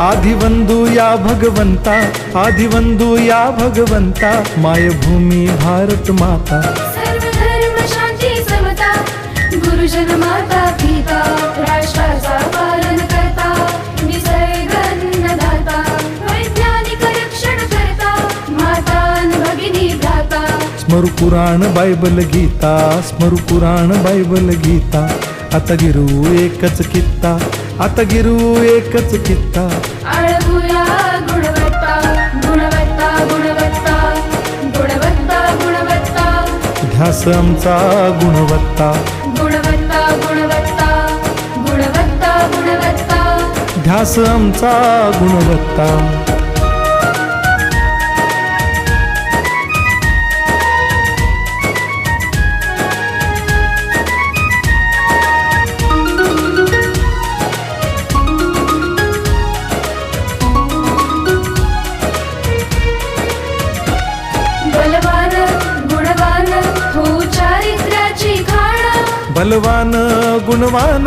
आदिवंदू या भगवंता, आदिवंदू या भगवंता, मायभूमी भारत माता. सर्व धर्म शांती समता, गुरुजन माता पिता, राष्ट्राचा पालन करता, निसर्ग अन्नदाता, वैज्ञानिक रक्षण करता, माता अन भगिनी भ्राता. स्मरू पुराण बायबल गीता, स्मरू पुराण बायबल गीता. आता गिरू एकच कित्ता, आता गिरू एकच कित्ता. आळवूया गुणवत्ता, गुणवत्ता, गुणवत्ता, गुणवत्ता, गुणवत्ता. ध्यास आमचा गुणवत्ता, गुणवत्ता, गुणवत्ता, गुणवत्ता, गुणवत्ता. ध्यास आमचा गुणवत्ता. बलवान गुणवान हो चारित्र्याची खाण. बलवान गुणवान